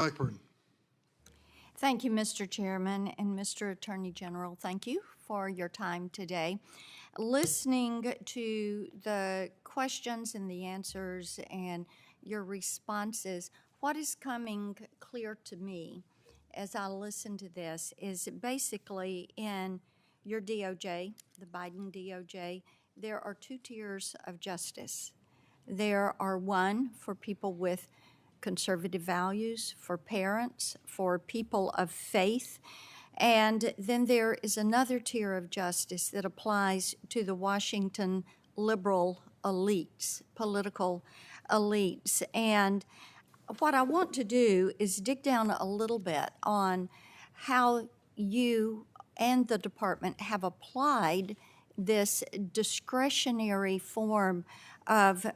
Blackburn. Thank you, Mr. Chairman and Mr. Attorney General. Thank you for your time today. Listening to the questions and the answers and your responses, what is coming clear to me as I listen to this is basically in your DOJ, the Biden DOJ, there are two tiers of justice. There are one for people with conservative values, for parents, for people of faith. And then there is another tier of justice that applies to the Washington liberal elites, political elites. And what I want to do is dig down a little bit on how you and the department have applied this discretionary form of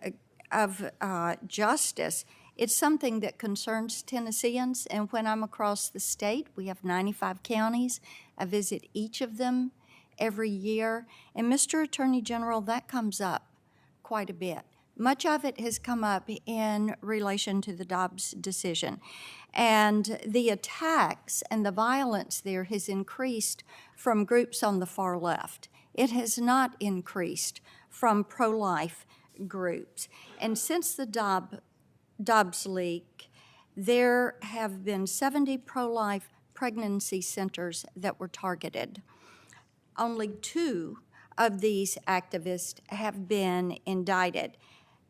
justice. It's something that concerns Tennesseans, and when I'm across the state, we have 95 counties. I visit each of them every year. And Mr. Attorney General, that comes up quite a bit. Much of it has come up in relation to the Dobbs decision. And the attacks and the violence there has increased from groups on the far left. It has not increased from pro-life groups. And since the Dobbs leak, there have been 70 pro-life pregnancy centers that were targeted. Only 2 of these activists have been indicted.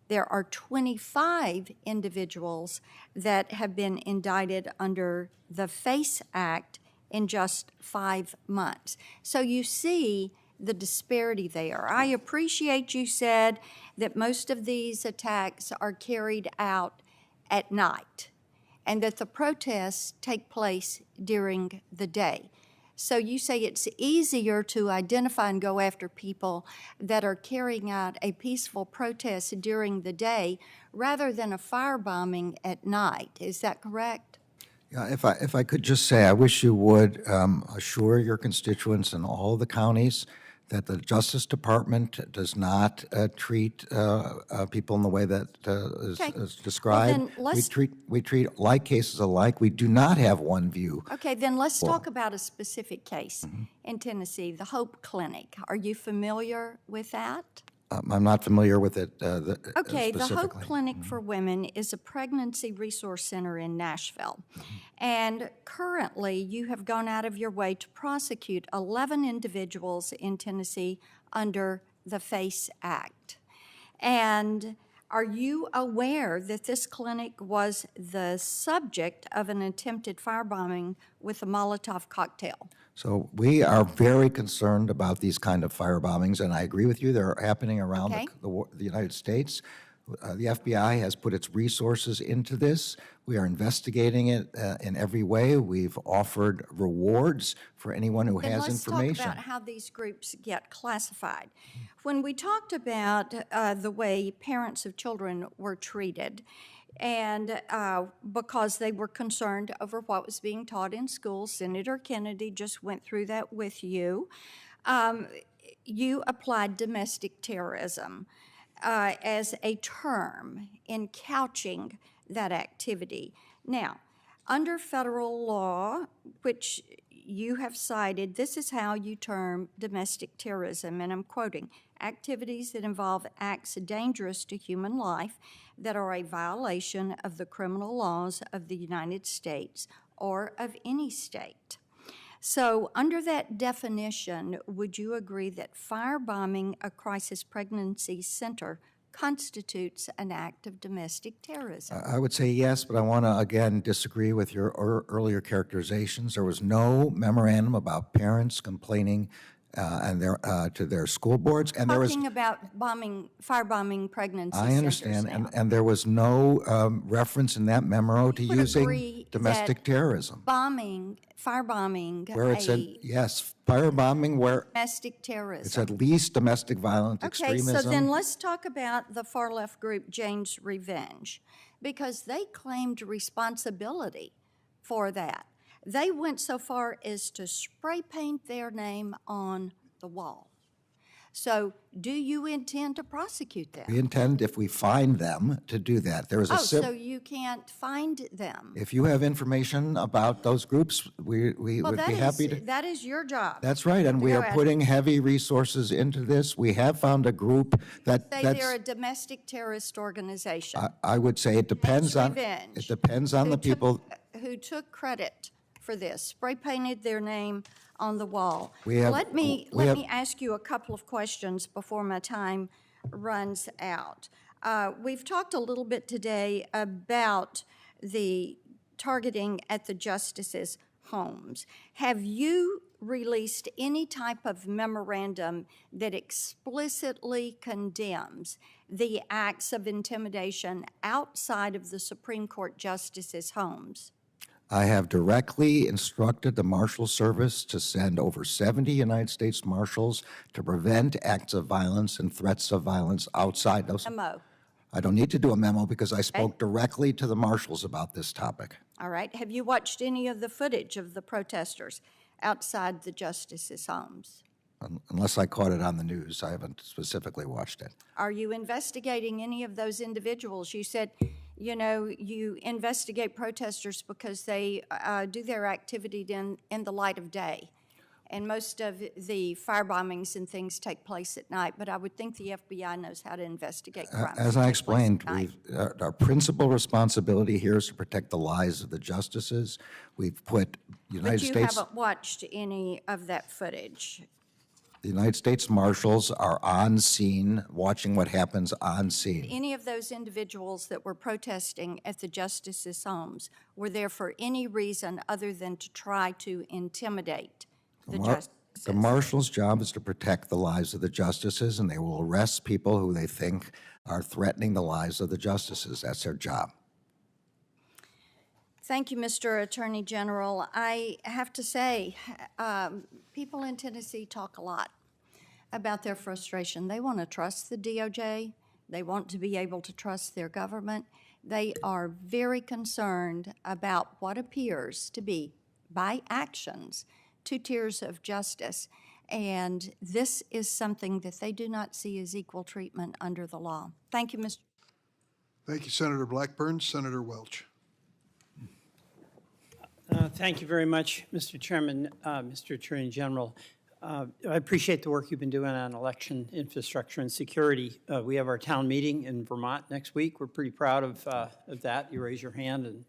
There are 25 individuals that have been indicted under the FACE Act in just 5 months. So you see the disparity there. I appreciate you said that most of these attacks are carried out at night and that the protests take place during the day. So you say it's easier to identify and go after people that are carrying out a peaceful protest during the day rather than a firebombing at night. Is that correct? Yeah, if I could just say, I wish you would assure your constituents in all the counties that the Justice Department does not treat people in the way that is described. Well, we treat like cases alike. We do not have one view. Okay, then let's talk about a specific case in Tennessee, the Hope Clinic. Are you familiar with that? I'm not familiar with it Okay, the specifically. Hope Clinic for Women is a pregnancy resource center in Nashville. And currently, you have gone out of your way to prosecute 11 individuals in Tennessee under the FACE Act. And are you aware that this clinic was the subject of an attempted firebombing with a Molotov cocktail? So we are very concerned about these kind of firebombings, and I agree with you. They're happening around Okay. the United States. The FBI has put its resources into this. We are investigating it in every way. We've offered rewards for anyone who has information. Let's talk about how these groups get classified. When we talked about the way parents of children were treated, and because they were concerned over what was being taught in schools, Senator Kennedy just went through that with you. You applied domestic terrorism as a term in couching that activity. Now, under federal law, which you have cited, this is how you term domestic terrorism, and I'm quoting, activities that involve acts dangerous to human life that are a violation of the criminal laws of the United States or of any state. So under that definition, would you agree that firebombing a crisis pregnancy center constitutes an act of domestic terrorism? I would say yes, but I want to again disagree with your earlier characterizations. There was no memorandum about parents complaining to their school boards, and there was Talking about firebombing pregnancy I understand, centers now. and there was no reference in that memo to would using agree domestic that terrorism. Firebombing Where it said, yes, firebombing where domestic terrorism. it's at least domestic violent Okay, extremism. so then let's talk about the far-left group Jane's Revenge, because they claimed responsibility for that. They went so far as to spray paint their name on the wall. So do you intend to prosecute them? We intend, if we find them, to do that. There is a Oh, so you can't find them? if you have information about those groups, we Well, would be happy to. that is your job. That's right, and we go are ahead. putting heavy resources into this. We have found a group Say they're a that's, domestic terrorist organization. I would say it depends on, revenge. it depends on the people. Who took credit for this, spray painted their name on the wall. We have- Let me we have- ask you a couple of questions before my time runs out. We've talked a little bit today about the targeting at the justices' homes. Have you released any type of memorandum that explicitly condemns the acts of intimidation outside of the Supreme Court justices' homes? I have directly instructed the Marshal Service to send over 70 United States Marshals to prevent acts of violence and threats of violence outside those. Memo. I don't need to do a memo because I spoke directly to the marshals about this topic. All right. Have you watched any of the footage of the protesters outside the justices' homes? Unless I caught it on the news, I haven't specifically watched it. Are you investigating any of those individuals? You said, you know, you investigate protesters because they do their activity in the light of day. And most of the firebombings and things take place at night, but I would think the FBI knows how to investigate crimes. As I explained, our principal responsibility here is to protect the lives of the justices. We've put United But you States. haven't watched any of that footage. The United States Marshals are on scene, watching what happens on scene. Any of those individuals that were protesting at the justices' homes were there for any reason other than to try to intimidate the justices? The Marshal's job is to protect the lives of the justices, and they will arrest people who they think are threatening the lives of the justices. That's their job. Thank you, Mr. Attorney General. I have to say, people in Tennessee talk a lot about their frustration. They want to trust the DOJ. They want to be able to trust their government. They are very concerned about what appears to be, by actions, two tiers of justice. And this is something that they do not see as equal treatment under the law. Thank you, Mr. Thank you, Senator Blackburn. Senator Welch. Thank you very much, Mr. Chairman, Mr. Attorney General. I appreciate the work you've been doing on election infrastructure and security. We have our town meeting in Vermont next week. We're pretty proud of that. You raise your hand and